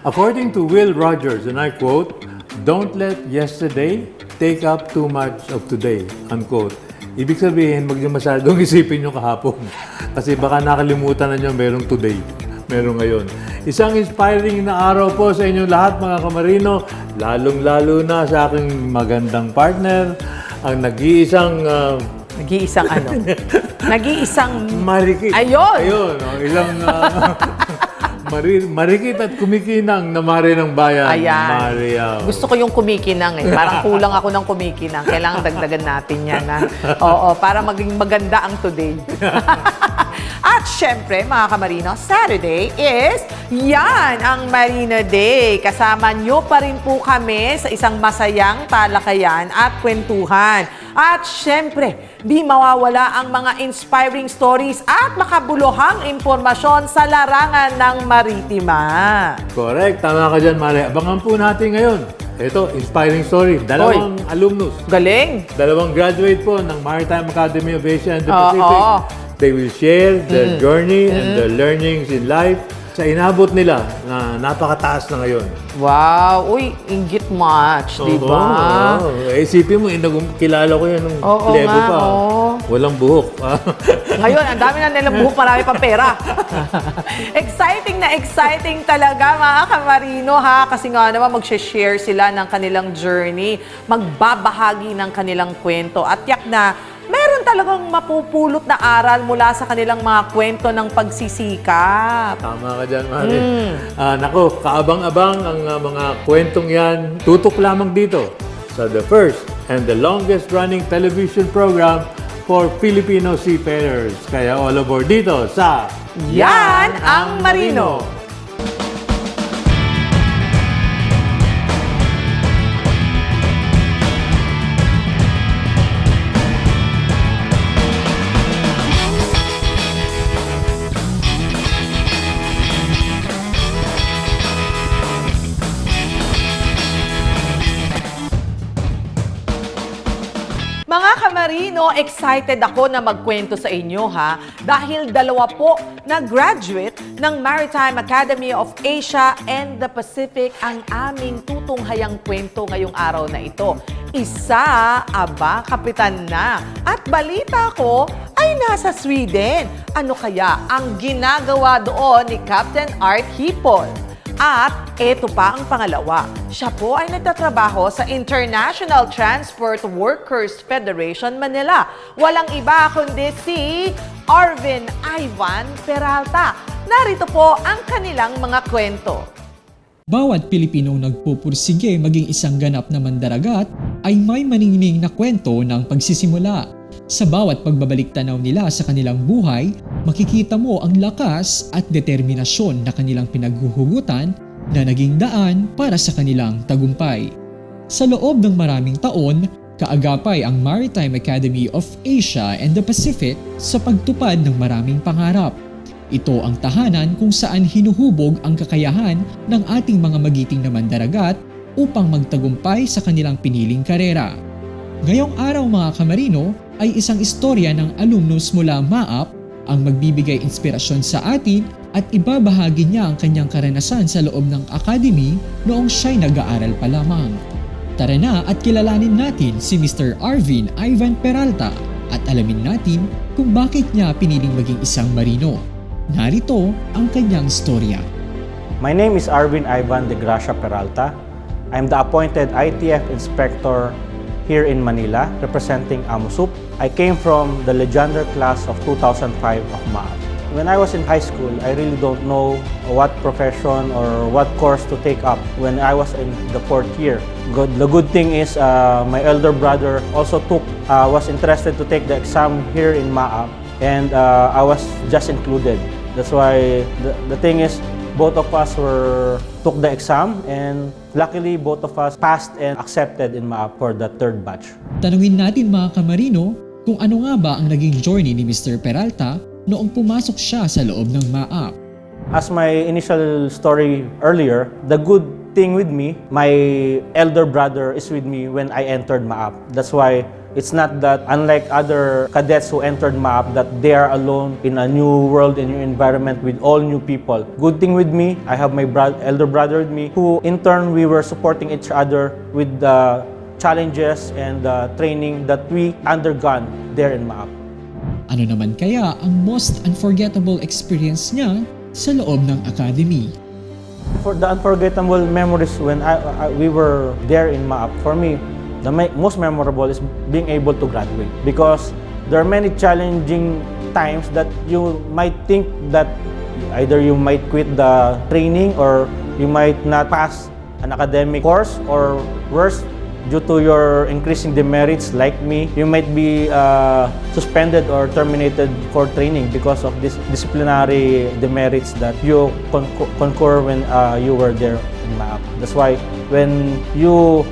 According to Will Rogers, and I quote, "Don't let yesterday take up too much of today," unquote. Ibig sabihin, huwag niyo masyadong isipin yung kahapon. Kasi baka nakalimutan na niyo merong today, merong ngayon. Isang inspiring na araw po sa inyo lahat mga Ka-Marino, lalong-lalo na sa aking magandang partner, ang nag-iisang... Nag-iisang ano? Nag-iisang... Marikit. Ayun! Ayun, ilang... marikit at kumikinang na mare ng bayan. Ayan. Maria. Gusto ko yung kumikinang eh. Parang kulang ako ng kumikinang. Kailangan dagdagan natin yan. Ha? Oo, para maging maganda ang today. At syempre, mga Ka-Marino, Saturday is yan ang Marina Day. Kasama nyo pa rin po kami sa isang masayang talakayan at kwentuhan. At syempre, di mawawala ang mga inspiring stories at makabuluhang impormasyon sa larangan ng maritima. Correct. Tama ka dyan, Mare. Abangan po natin ngayon. Ito, inspiring story. Dalawang alumnus. Galing! Dalawang graduate po ng Maritime Academy of Asia and the Pacific. They will share their journey and their learnings in life sa inabot nila na napakataas na ngayon. Wow! Uy, inggit match, di ba? Isipin mo, kilala ko yan nung plebo pa. Walang buhok. Ngayon, ang dami na nilang buhok, marami pang pera. Exciting talaga mga Ka-Marino ha. Kasi nga naman mag-share sila ng kanilang journey, magbabahagi ng kanilang kwento. At yak na, meron talagang mapupulot na aral mula sa kanilang mga kwento ng pagsisikap. Tama ka dyan, Mari. Nako, kaabang-abang ang mga kwentong yan. Tutok lamang dito sa the first and the longest running television program for Filipino seafarers. Kaya all aboard dito sa Yan ang Marino! Mga Ka-Marino, excited ako na magkwento sa inyo ha dahil dalawa po na graduate ng Maritime Academy of Asia and the Pacific ang aming tutunghayang kwento ngayong araw na ito. Isa, kapitan na. At balita ko ay nasa Sweden. Ano kaya ang ginagawa doon ni Captain Hipol? At eto pa ang pangalawa. Siya po ay nagtatrabaho sa International Transport Workers Federation Manila. Walang iba kundi si Arvin Peralta. Narito po ang kanilang mga kwento. Bawat Pilipinong nagpupursige maging isang ganap na mandaragat ay may maningning na kwento ng pagsisimula. Sa bawat pagbabalik tanaw nila sa kanilang buhay, makikita mo ang lakas at determinasyon na kanilang pinaghuhugutan na naging daan para sa kanilang tagumpay. Sa loob ng maraming taon, kaagapay ang Maritime Academy of Asia and the Pacific sa pagtupad ng maraming pangarap. Ito ang tahanan kung saan hinuhubog ang kakayahan ng ating mga magiting na mandaragat upang magtagumpay sa kanilang piniling karera. Ngayong araw mga Ka-Marino ay isang istorya ng alumnus mula MAAP ang magbibigay inspirasyon sa atin at ibabahagi niya ang kanyang karanasan sa loob ng academy noong siya'y nag-aaral pa lamang. Tara na at kilalanin natin si Mr. Arvin Peralta at alamin natin kung bakit niya piniling maging isang marino. Narito ang kanyang istorya. My name is Arvin de Peralta. I'm the appointed ITF inspector here in Manila, representing AMUSUP. I came from the legendary class of 2005 of MAAP. When I was in high school, I really don't know what profession or what course to take up when I was in the 4th year. The good thing is my elder brother also was interested to take the exam here in MAAP, and I was just included. That's why the thing is, both of us took the exam, and luckily both of us passed and accepted in MAAP for the 3rd batch. Tanungin natin mga Ka-Marino kung ano nga ba ang naging journey ni Mr. Peralta noong pumasok siya sa loob ng MAAP. As my initial story earlier, the good thing with me, my elder brother is with me when I entered MAAP. That's why It's not that, unlike other cadets who entered MAP, that they are alone in a new world, in a new environment with all new people. Good thing with me, I have my elder brother with me, who in turn we were supporting each other with the challenges and the training that we undergone there in MAP. Ano naman kaya ang most unforgettable experience niya sa loob ng academy? For the unforgettable memories when we were there in MAP, for me, the most memorable is being able to graduate, because there are many challenging times that you might think that either you might quit the training or you might not pass an academic course, or worse, due to your increasing demerits like me, you might be suspended or terminated for training because of this disciplinary demerits that you concur when you were there in MAP. That's why when your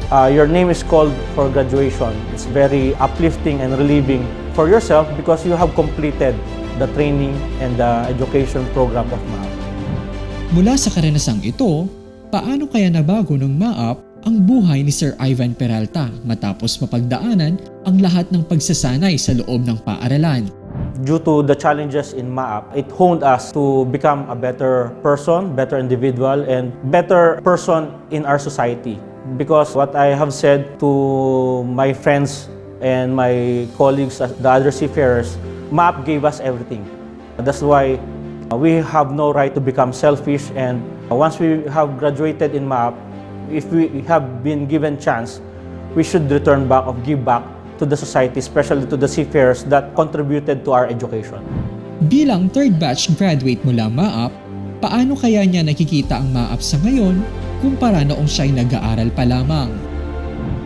name is called for graduation, it's very uplifting and relieving for yourself because you have completed the training and the education program of MAP. Mula sa karanasang ito, paano kaya nabago ng MAP ang buhay ni Sir Arvin Peralta matapos mapagdaanan ang lahat ng pagsasanay sa loob ng paaralan? Due to the challenges in MAP, it honed us to become a better person, better individual, and better person in our society. Because what I have said to my friends and my colleagues, the other seafarers, MAP gave us everything. That's why we have no right to become selfish, and once we have graduated in MAP, if we have been given chance, we should return back or give back to the society, especially to the seafarers that contributed to our education. Bilang third batch graduate mula MAP, paano kaya niya nakikita ang MAP sa ngayon kumpara noong siya'y nag-aaral pa lamang?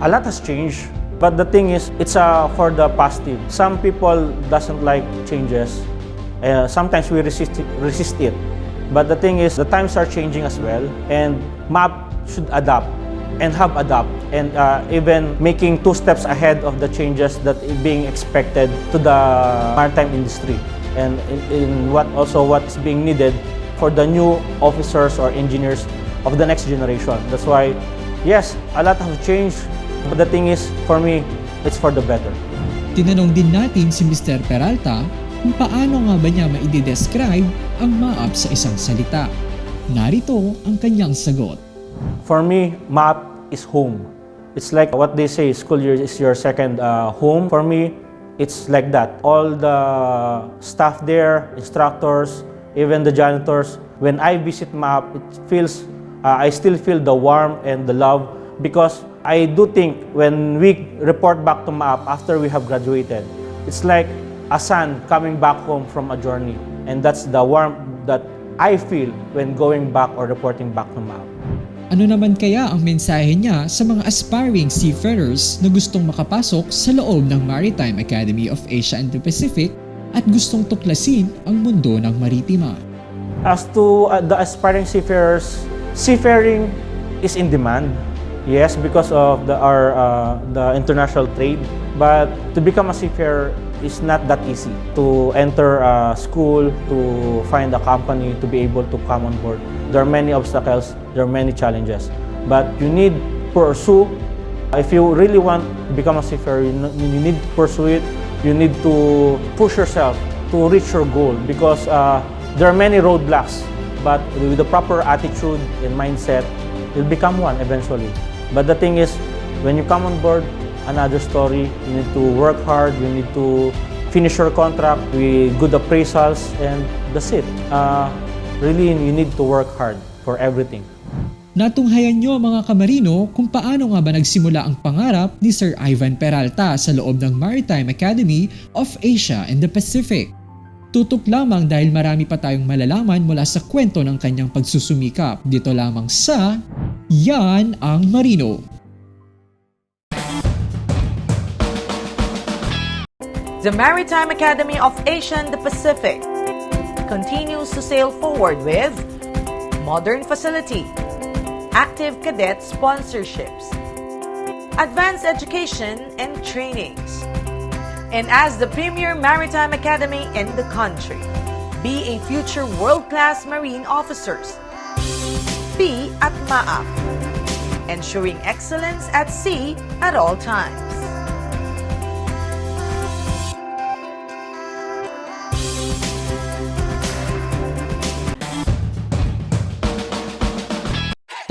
A lot has changed, but the thing is, it's for the positive. Some people doesn't like changes. Sometimes we resist it. But the thing is, the times are changing as well, and MAP should adapt and have adapt, and even making 2 steps ahead of the changes that is being expected to the maritime industry, and in what is being needed for the new officers or engineers of the next generation. That's why, yes, a lot have changed, but the thing is, for me, it's for the better. Tinanong din natin si Mr. Peralta kung paano nga ba niya maide-describe ang MAP sa isang salita. Narito ang kanyang sagot. For me, MAP is home. It's like what they say, school year is your second home. For me, it's like that. All the staff there, instructors, even the janitors, when I visit MAP, it feels, I still feel the warmth and the love, because I do think when we report back to MAP after we have graduated, it's like a son coming back home from a journey. And that's the warmth that I feel when going back or reporting back to MAP. Ano naman kaya ang mensahe niya sa mga aspiring seafarers na gustong makapasok sa loob ng Maritime Academy of Asia and the Pacific at gustong tuklasin ang mundo ng maritima? As to the aspiring seafarers, seafaring is in demand. Yes, because of the international trade. But to become a seafarer is not that easy. To enter a school, to find a company, to be able to come on board, there are many obstacles, there are many challenges. But you need to pursue. If you really want to become a seafarer, you need to pursue it. You need to push yourself to reach your goal, because there are many roadblocks. But with the proper attitude and mindset, you'll become one eventually. But the thing is, when you come on board, another story. You need to work hard. You need to finish your contract with good appraisals, and that's it. Really, you need to work hard for everything. Natunghayan nyo mga Ka-Marino kung paano nga ba nagsimula ang pangarap ni Sir Arvin Peralta sa loob ng Maritime Academy of Asia and the Pacific. Tutok lamang dahil marami pa tayong malalaman mula sa kwento ng kanyang pagsusumikap dito lamang sa Yan ang Marino. The Maritime Academy of Asia and the Pacific continues to sail forward with modern facility, active cadet sponsorships, advanced education and trainings. And as the premier maritime academy in the country, be a future world-class marine officers. Be at MAAP, ensuring excellence at sea at all times.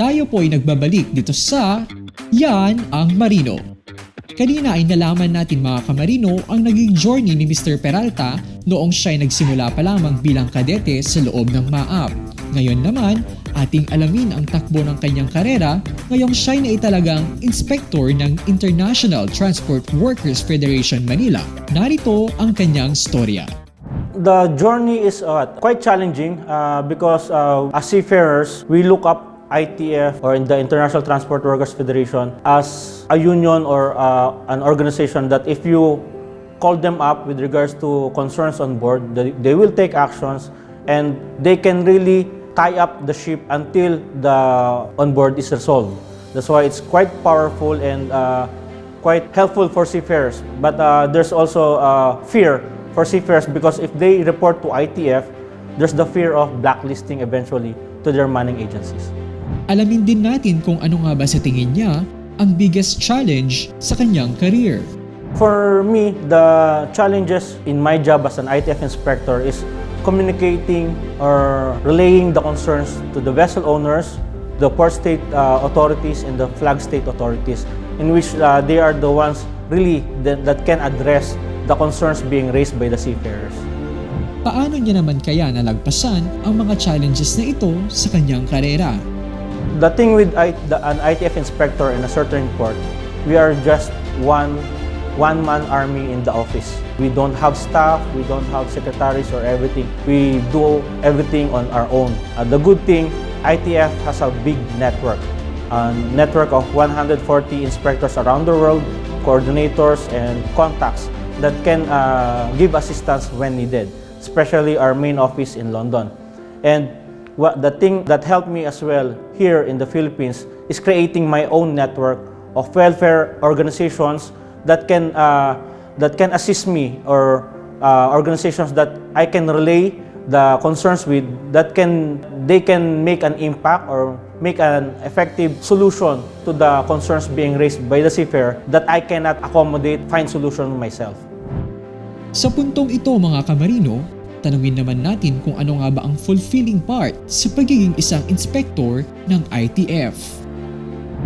tayo po ay nagbabalik dito sa Yan ang Marino. Kanina ay nalaman natin mga Ka-Marino ang naging journey ni Mr. Peralta noong siya ay nagsimula pa lamang bilang kadete sa loob ng MAAP. Ngayon naman, ating alamin ang takbo ng kanyang karera ngayong siya ay naitalagang inspector ng International Transport Workers Federation Manila. Narito ang kanyang storya. The journey is quite challenging because as seafarers, we look up ITF or in the International Transport Workers Federation as a union or an organization that if you call them up with regards to concerns on board, they will take actions and they can really tie up the ship until the on board is resolved. That's why it's quite powerful and quite helpful for seafarers. But there's also fear for seafarers because if they report to ITF, there's the fear of blacklisting eventually to their manning agencies. Alamin din natin kung ano nga ba sa tingin niya ang biggest challenge sa kanyang career. For me, the challenges in my job as an ITF inspector is communicating or relaying the concerns to the vessel owners, the port state authorities, and the flag state authorities, in which they are the ones really that can address the concerns being raised by the seafarers. Paano niya naman kaya nalagpasan ang mga challenges na ito sa kanyang karera? The thing with an ITF inspector in a certain port, we are just one-man army in the office. We don't have staff, we don't have secretaries or everything. We do everything on our own. The good thing, ITF has a big network. A network of 140 inspectors around the world, coordinators and contacts that can give assistance when needed, especially our main office in London. And the thing that helped me as well here in the Philippines is creating my own network of welfare organizations that can assist me, or organizations that I can relay the concerns with, they can make an impact or make an effective solution to the concerns being raised by the seafarer that I cannot find solution myself. Sa puntong ito mga Ka-Marino, tanungin naman natin kung ano nga ba ang fulfilling part sa pagiging isang inspector ng ITF.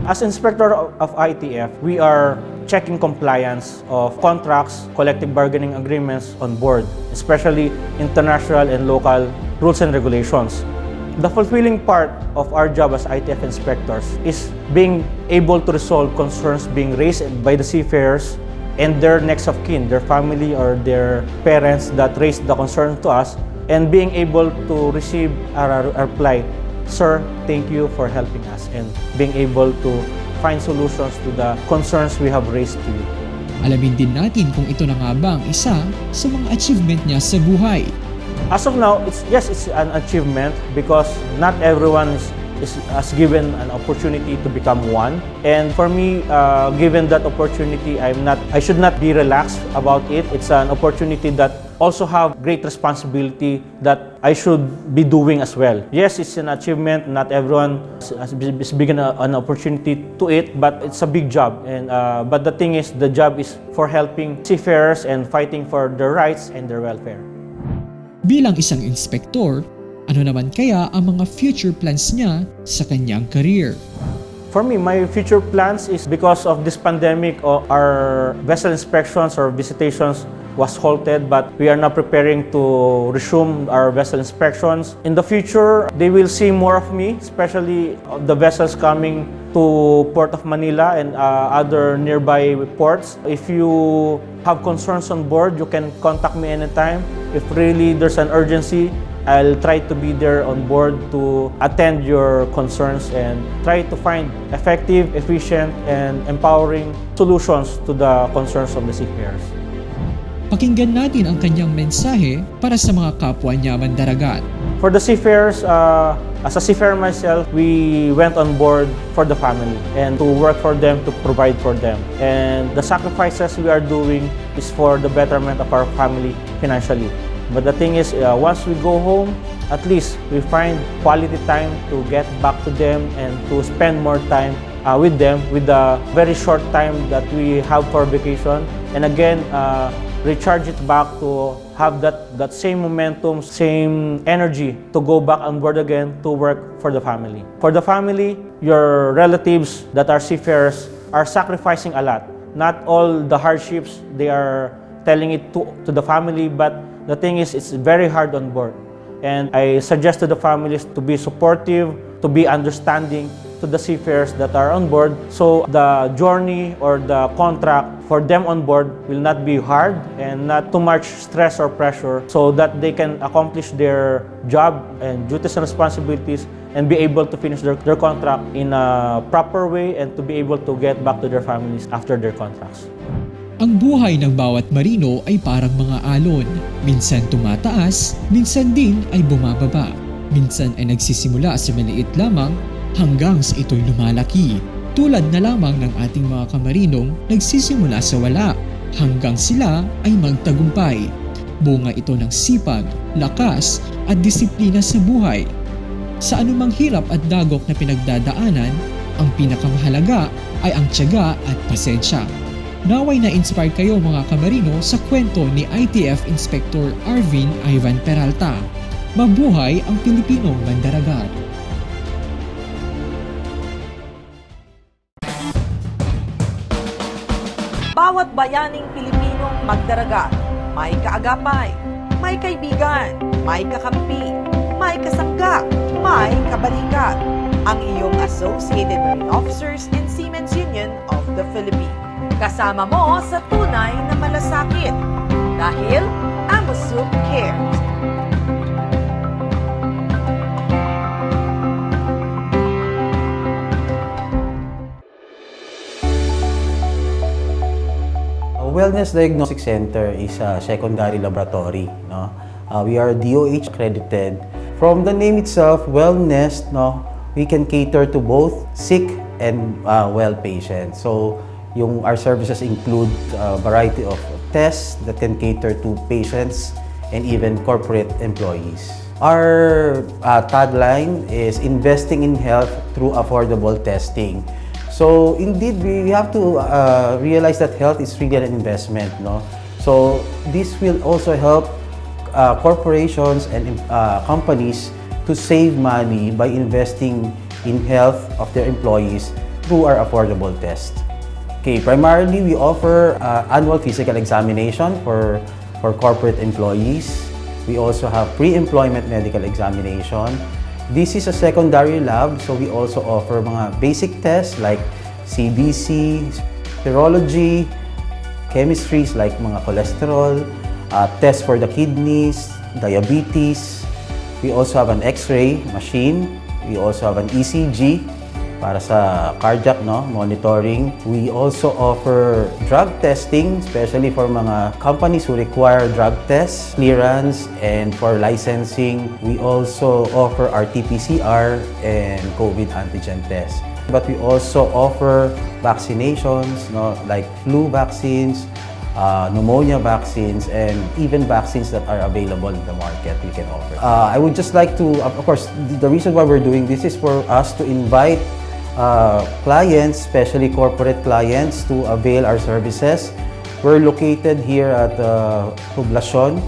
As inspector of ITF, we are checking compliance of contracts, collective bargaining agreements on board, especially international and local rules and regulations. The fulfilling part of our job as ITF inspectors is being able to resolve concerns being raised by the seafarers and their next of kin, their family or their parents that raised the concern to us, and being able to receive our reply, "Sir, thank you for helping us," and being able to find solutions to the concerns we have raised to you. Alamin din natin kung ito na nga ba ang isa sa mga achievement niya sa buhay. As of now, it's an achievement because not everyone is given an opportunity to become one. And for me, given that opportunity, I should not be relaxed about it. It's an opportunity that also have great responsibility that I should be doing as well. Yes, it's an achievement. Not everyone is given an opportunity to it, but it's a big job. And but the thing is, the job is for helping seafarers and fighting for their rights and their welfare. Bilang isang inspektor, ano naman kaya ang mga future plans niya sa kanyang career? For me, my future plans is because of this pandemic, our vessel inspections or visitations was halted, but we are now preparing to resume our vessel inspections. In the future, they will see more of me, especially the vessels coming to Port of Manila and other nearby ports. If you have concerns on board, you can contact me anytime. If really there's an urgency, I'll try to be there on board to attend your concerns and try to find effective, efficient, and empowering solutions to the concerns of the seafarers. Pakinggan natin ang kanyang mensahe para sa mga kapwa niya mandaragat. For the seafarers, as a seafarer myself, we went on board for the family and to work for them, to provide for them. And the sacrifices we are doing is for the betterment of our family financially. But the thing is, once we go home, at least we find quality time to get back to them and to spend more time with them with the very short time that we have for vacation. And again, recharge it back to have that same momentum, same energy to go back on board again to work for the family. For the family, your relatives that are seafarers are sacrificing a lot. Not all the hardships they are telling it to the family, but the thing is, it's very hard on board. And I suggest to the families to be supportive, to be understanding to the seafarers that are on board, so the journey or the contract for them on board will not be hard and not too much stress or pressure, so that they can accomplish their job and duties and responsibilities and be able to finish their contract in a proper way and to be able to get back to their families after their contracts. Ang buhay ng bawat marino ay parang mga alon. Minsan tumataas, minsan din ay bumababa. Minsan ay nagsisimula sa maliit lamang hanggang sa ito'y lumalaki. Tulad na lamang ng ating mga kamarinong nagsisimula sa wala hanggang sila ay magtagumpay. Bunga ito ng sipag, lakas at disiplina sa buhay. Sa anumang hirap at dagok na pinagdadaanan, ang pinakamahalaga ay ang tiyaga at pasensya. Naway na-inspire kayo mga kamarino sa kwento ni ITF Inspector Arvin Peralta. Mabuhay ang Pilipinong mandaragat! Bawat bayaning Pilipinong magdaragat, may kaagapay, may kaibigan, may kakampi, may kasangga, may kabalikat. Ang iyong Associated Marine Officers and Seamen's Union of the Philippines. Kasama mo sa tunay na malasakit dahil Amusup cares. Wellness Diagnostic Center is a secondary laboratory. No? We are DOH accredited. From the name itself, wellness, no, we can cater to both sick and well patients. So, our services include a variety of tests that can cater to patients and even corporate employees. Our tagline is investing in health through affordable testing. So indeed, we have to realize that health is really an investment. No? So this will also help corporations and companies to save money by investing in health of their employees through our affordable test. Okay, primarily we offer annual physical examination for corporate employees. We also have pre-employment medical examination. This is a secondary lab, so we also offer mga basic tests like CBC, serology, chemistries like mga cholesterol, tests for the kidneys, diabetes. We also have an X-ray machine. We also have an ECG para sa cardiac monitoring. We also offer drug testing, especially for mga companies who require drug tests, clearance, and for licensing. We also offer RT-PCR and COVID antigen tests. But we also offer vaccinations, like flu vaccines, pneumonia vaccines, and even vaccines that are available in the market we can offer. I would just like to, of course, the reason why we're doing this is for us to invite clients, especially corporate clients, to avail our services. We're located here at Poblacion,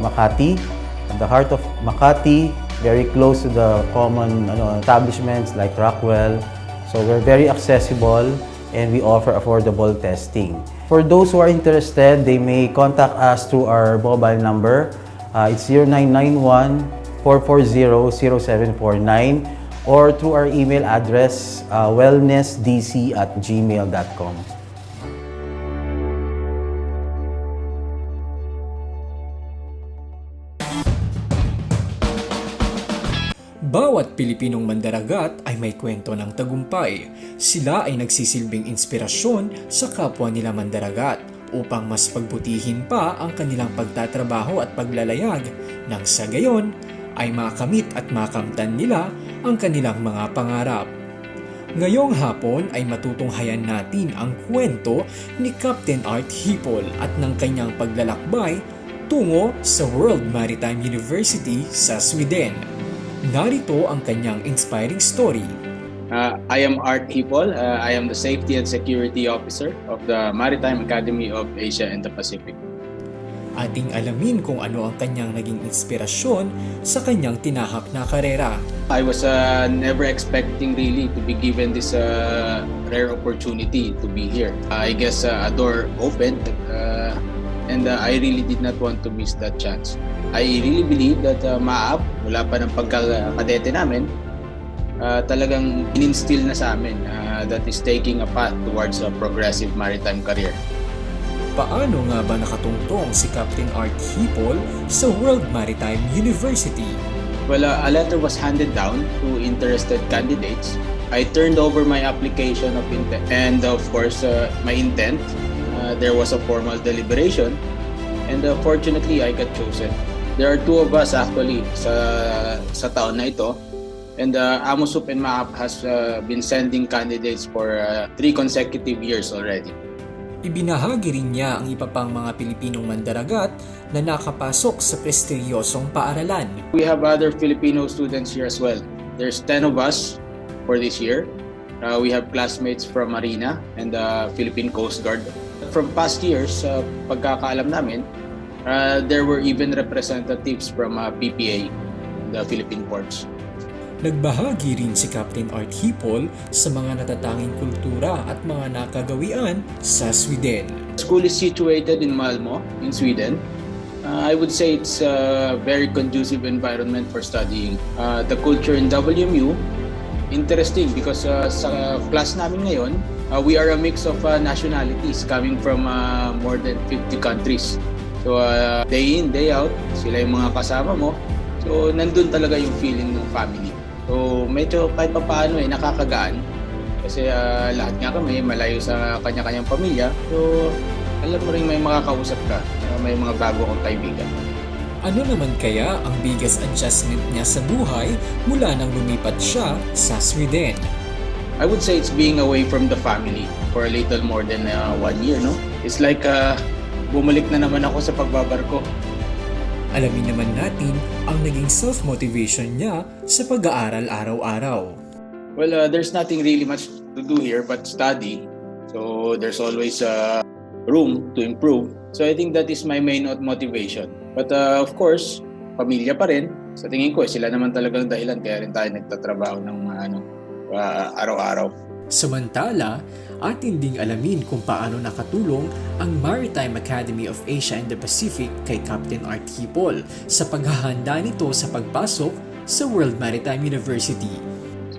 Makati, at the heart of Makati, very close to the common establishments like Rockwell. So we're very accessible and we offer affordable testing. For those who are interested, they may contact us through our mobile number. It's 0991-440-0749. Or through our email address, wellnessdc@gmail.com. Bawat Pilipinong mandaragat ay may kwento ng tagumpay. Sila ay nagsisilbing inspirasyon sa kapwa nila mandaragat upang mas pagbutihin pa ang kanilang pagtatrabaho at paglalayag nang sa gayon ay makamit at makamtan nila ang kanilang mga pangarap. Ngayong hapon ay matutunghayan natin ang kwento ni Captain Art Hipol at ng kanyang paglalakbay tungo sa World Maritime University sa Sweden. Narito ang kanyang inspiring story. I am Art Hipol. I am the Safety and Security Officer of the Maritime Academy of Asia and the Pacific. Ating alamin kung ano ang kanyang naging inspirasyon sa kanyang tinahak na karera. I was never expecting really to be given this rare opportunity to be here. I guess a door opened and I really did not want to miss that chance. I really believe that MAAP, mula pa ng pagkakadete namin, talagang in-instill na sa amin that is taking a path towards a progressive maritime career. Paano nga ba nakatungtong si Captain Art Hipol sa World Maritime University? Well, a letter was handed down to interested candidates. I turned over my application of intent and of course my intent. There was a formal deliberation and fortunately I got chosen. There are two of us actually sa taon na ito. And AMOSUP and MAAP has been sending candidates for 3 consecutive years already. Ibinahagi rin niya ang iba pang mga Pilipinong mandaragat na nakapasok sa prestigyosong paaralan. We have other Filipino students here as well. There's 10 of us for this year. We have classmates from Marina and the Philippine Coast Guard. From past years, pagkakaalam namin, there were even representatives from PPA, the Philippine ports. Nagbahagi rin si Captain Art Hipol sa mga natatanging kultura at mga nakagawian sa Sweden. The school is situated in Malmö, in Sweden. I would say it's a very conducive environment for studying. The culture in WMU, interesting because sa class namin ngayon, we are a mix of nationalities coming from more than 50 countries. So day in, day out, sila yung mga kasama mo. So nandun talaga yung feeling ng family. So medyo kahit pa paano nakakagaan kasi lahat nga kami malayo sa kanya-kanyang pamilya. So alam mo rin may makakausap ka, may mga bago kang kaibigan. Ano naman kaya ang biggest adjustment niya sa buhay mula nang lumipat siya sa Sweden? I would say it's being away from the family for a little more than 1 year, no? It's like bumalik na naman ako sa pagbabarko. Alamin naman natin ang naging self-motivation niya sa pag-aaral araw-araw. Well, there's nothing really much to do here but study. So there's always room to improve. So I think that is my main motivation. But of course, pamilya pa rin. Sa tingin ko, sila naman talagang dahilan kaya rin tayo nagtatrabaho ng araw-araw. Samantala, atin ding alamin kung paano nakatulong ang Maritime Academy of Asia and the Pacific kay Captain Art Hipol sa paghahanda nito sa pagpasok sa World Maritime University.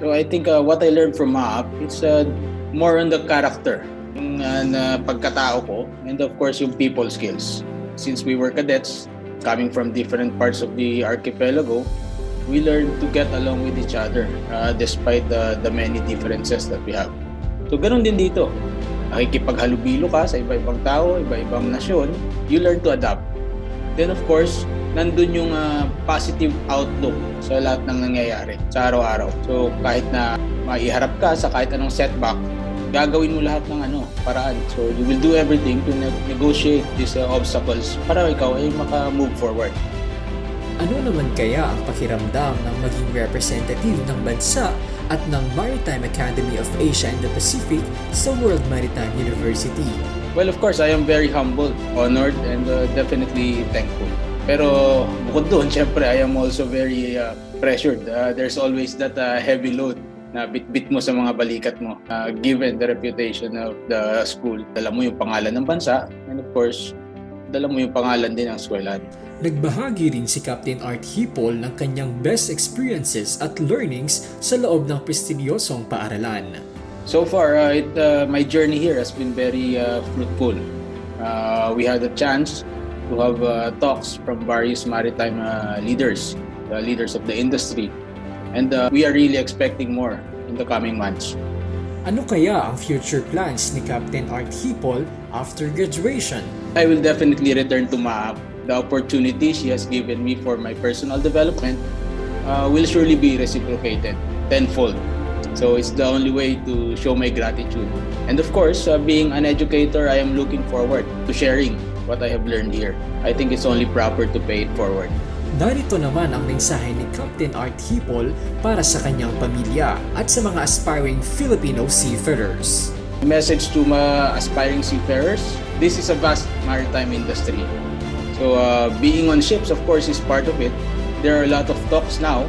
So I think what I learned from MAAP, it's more on the character, yung pagkatao ko, and of course yung people skills. Since we were cadets, coming from different parts of the archipelago, we learned to get along with each other despite the many differences that we have. So ganun din dito. Nakikipaghalubilo ka sa iba-ibang tao, iba-ibang nasyon, you learn to adapt. Then of course, nandun yung positive outlook sa lahat ng nangyayari sa araw-araw. So kahit na maiharap ka sa kahit anong setback, gagawin mo lahat ng paraan. So you will do everything to negotiate these obstacles para ikaw ay maka-move forward. Ano naman kaya ang pakiramdam ng maging representative ng bansa at ng Maritime Academy of Asia and the Pacific sa World Maritime University? Well, of course, I am very humbled, honored, and definitely thankful. Pero bukod doon, syempre, I am also very pressured. There's always that heavy load na bit-bit mo sa mga balikat mo, given the reputation of the school. Dala mo yung pangalan ng bansa, and of course, dala mo yung pangalan din ng eskwelahan. Nagbahagi rin si Captain Art Hipol ng kanyang best experiences at learnings sa loob ng prestigyosong paaralan. So far, my journey here has been very fruitful. We had a chance to have talks from various maritime leaders, leaders of the industry, and we are really expecting more in the coming months. Ano kaya ang future plans ni Captain Art Hipol after graduation? I will definitely return to MAAP. The opportunity she has given me for my personal development will surely be reciprocated tenfold. So it's the only way to show my gratitude. And of course, being an educator, I am looking forward to sharing what I have learned here. I think it's only proper to pay it forward. Narito naman ang mensahe ni Captain Art Hipol para sa kanyang pamilya at sa mga aspiring Filipino seafarers. Message to mga aspiring seafarers, this is a vast maritime industry. So being on ships, of course, is part of it. There are a lot of talks now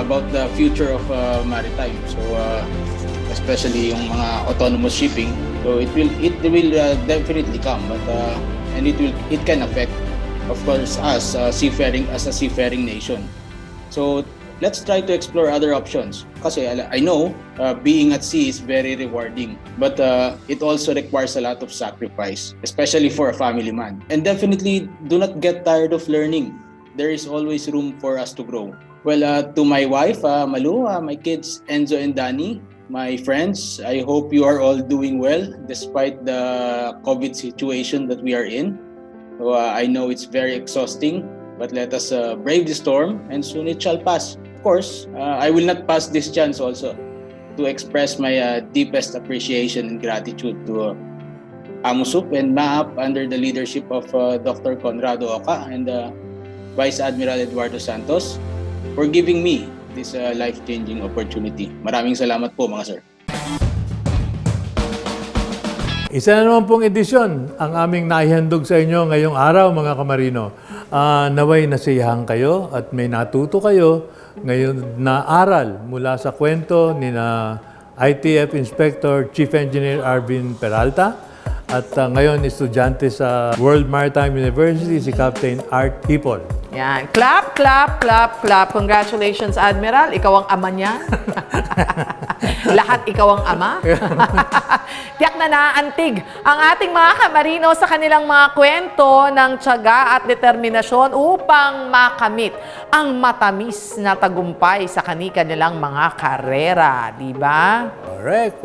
about the future of maritime. So especially yung mga autonomous shipping. So it will definitely come, but and it can affect, of course, us seafaring as a seafaring nation. So let's try to explore other options. Kasi I know being at sea is very rewarding, but it also requires a lot of sacrifice, especially for a family man. And definitely do not get tired of learning. There is always room for us to grow. Well, to my wife, Malu, my kids, Enzo and Danny, my friends, I hope you are all doing well despite the COVID situation that we are in. So, I know it's very exhausting, but let us brave the storm and soon it shall pass. Of course, I will not pass this chance also to express my deepest appreciation and gratitude to Amusup and MAAP under the leadership of Dr. Conrado Oca and Vice Admiral Eduardo Santos for giving me this life-changing opportunity. Maraming salamat po mga sir. Isa na naman pong edisyon ang aming naihandog sa inyo ngayong araw, mga Ka-Marino. Naway nasiyahan kayo at may natuto kayo ngayon na aral mula sa kwento ni na ITF Inspector Chief Engineer Arvin Peralta at ngayon estudyante sa World Maritime University si Captain Hipol. Yan. Clap, clap, clap, clap. Congratulations, Admiral. Ikaw ang ama niya. Lahat ikaw ang ama. Tiyak na naantig ang ating mga Ka-Marino sa kanilang mga kwento ng tiyaga at determinasyon upang makamit ang matamis na tagumpay sa kanilang mga karera. Di ba? Correct.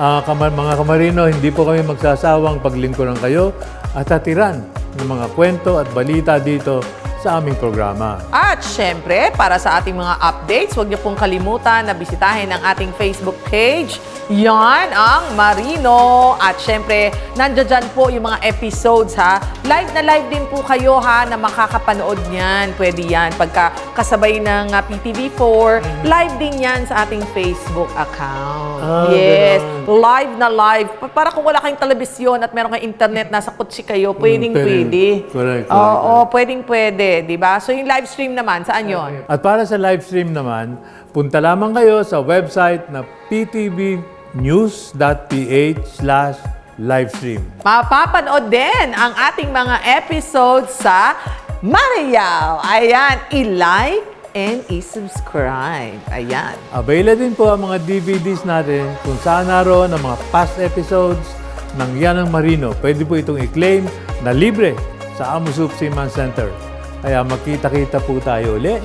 Mga Ka-Marino, hindi po kami magsasawang paglingkuran kayo at hatiran ng mga kwento at balita dito sa aming programa. At syempre, para sa ating mga updates, huwag niyo pong kalimutan na bisitahin ang ating Facebook page. Yan ang Marino. At syempre, nandiyan po yung mga episodes ha. Live na live din po kayo ha na makakapanood niyan. Pwede yan. Pagka kasabay ng PTV4, live din yan sa ating Facebook account. Yes. Ganun. Live na live. Para kung wala kayong telebisyon at meron kayong internet, nasa kutsi kayo, pwede. Correct. Oo, pwede, di ba? So yung live stream naman, saan yon? At para sa live stream naman, punta lamang kayo sa website na ptvnews.ph/livestream. Mapapanood din ang ating mga episodes sa Mariyaw. Ayan, i-like and i-subscribe. Ayan. Available din po ang mga DVDs natin kung saan naroon ang mga past episodes ng Yan ang Marino. Pwede po itong i-claim na libre sa Amusup Seaman Center. Kaya makita-kita po tayo uli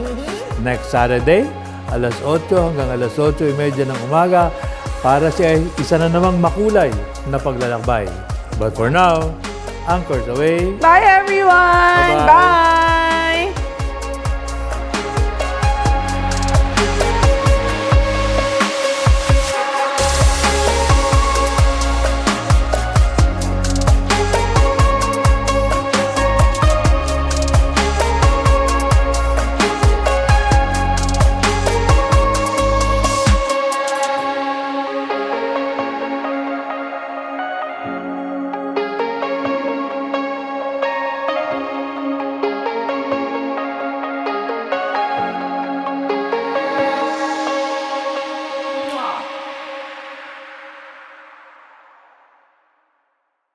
next Saturday, alas 8 hanggang alas 8:30 ng umaga para sa isa na namang makulay na paglalakbay. But for now, anchors away. Bye everyone! Bye-bye. Bye!